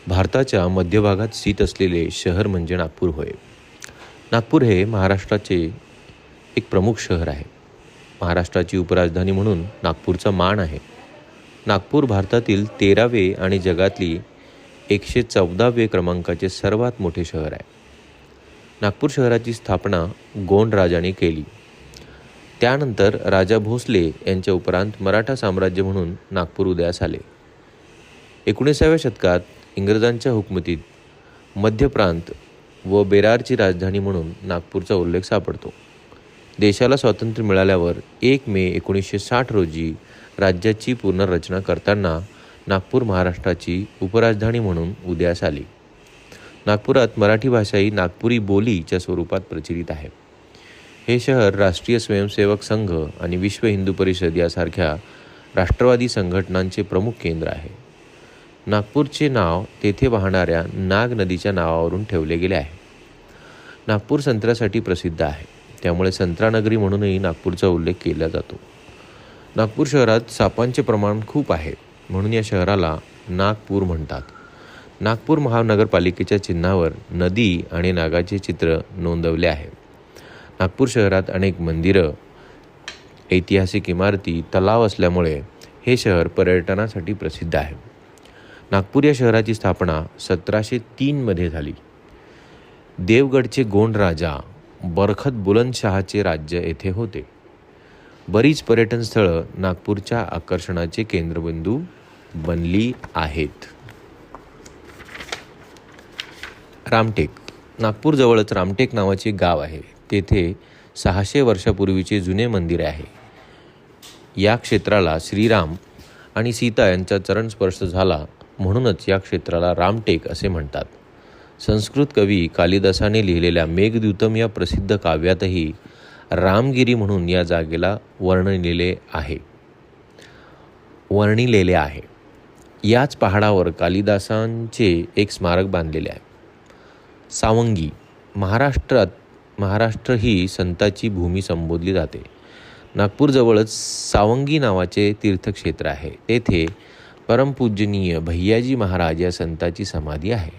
भारताच्या मध्यभागात स्थित असलेले शहर म्हणजे नागपूर होय. नागपूर हे महाराष्ट्राचे एक प्रमुख शहर आहे. महाराष्ट्राची उपराजधानी म्हणून नागपूरचा मान आहे. नागपूर भारतातील 13वे आणि जगातली 114वे क्रमांकाचे सर्वात मोठे शहर आहे. नागपूर शहराची स्थापना गोंड राजाने केली. त्यानंतर राजा भोसले यांच्या उपरांत मराठा साम्राज्य म्हणून नागपूर उदयास आले. 19व्या शतकात इंग्रजांच्या हुकूमतीत मध्य प्रांत व बेरारची राजधानी म्हणून नागपूरचा उल्लेख सापडतो. देशाला स्वातंत्र्य मिळाल्यावर 1 मे 1960 रोजी राज्याची पुनर्रचना करताना नागपूर महाराष्ट्राची उपराजधानी म्हणून उदयास आली. नागपुरात मराठी भाषा ही नागपुरी बोलीच्या स्वरूपात प्रचलित आहे. हे शहर राष्ट्रीय स्वयंसेवक संघ आणि विश्व हिंदू परिषद यासारख्या राष्ट्रवादी संघटनांचे प्रमुख केंद्र आहे. नागपूरचे नाव तेथे वाहणाऱ्या नाग नदीच्या नावावरून ठेवले गेले आहे. नागपूर संत्र्यासाठी प्रसिद्ध आहे, त्यामुळे संत्रानगरी म्हणूनही नागपूरचा उल्लेख केला जातो. नागपूर शहरात सापांचे प्रमाण खूप आहे, म्हणून या शहराला नागपूर म्हणतात. नागपूर महानगरपालिकेच्या चिन्हावर नदी आणि नागाचे चित्र नोंदवले आहे. नागपूर शहरात अनेक मंदिरं, ऐतिहासिक इमारती, तलाव असल्यामुळे हे शहर पर्यटनासाठी प्रसिद्ध आहे. नागपूर या शहराची स्थापना 1703 मध्ये झाली. देवगडचे गोंड राजा बरखत बुलंदशहाचे राज्य येथे होते. बरीच पर्यटन स्थळं नागपूरच्या आकर्षणाचे केंद्रबिंदू बनली आहेत. रामटेक. नागपूरजवळच रामटेक नावाचे गाव आहे. तेथे 600 वर्षापूर्वीचे जुने मंदिर आहे. या क्षेत्राला श्रीराम आणि सीता यांचा चरणस्पर्श झाला, म्हणूनच या क्षेत्राला रामटेक असे म्हणतात. संस्कृत कवी कालिदासाने लिहिलेल्या मेघदूतम या प्रसिद्ध काव्यातही रामगिरी म्हणून या जागेला वर्णिलेले आहे. याच पहाडावर कालिदासांचे एक स्मारक बांधलेले आहे. सावंगी. महाराष्ट्र ही संताची भूमी संबोधली जाते. नागपूरजवळच सावंगी नावाचे तीर्थक्षेत्र आहे. तेथे परमपूजनीय भैयाजी महाराज या संताची समाधी आहे.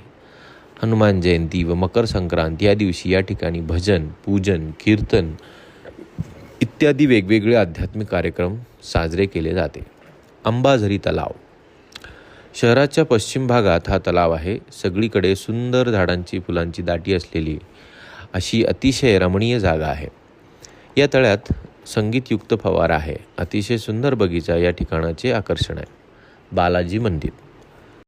हनुमान जयंती व मकर संक्रांत या दिवशी या ठिकाणी भजन, पूजन, कीर्तन इत्यादी वेगवेगळे आध्यात्मिक कार्यक्रम साजरे केले जाते. अंबाझरी तलाव. शहराच्या पश्चिम भागात हा तलाव आहे. सगळीकडे सुंदर झाडांची, फुलांची दाटी असलेली अशी अतिशय रमणीय जागा आहे. या तळ्यात संगीतयुक्त फवारा आहे. अतिशय सुंदर बगीचा या ठिकाणाचे आकर्षण आहे. बालाजी मंदिर.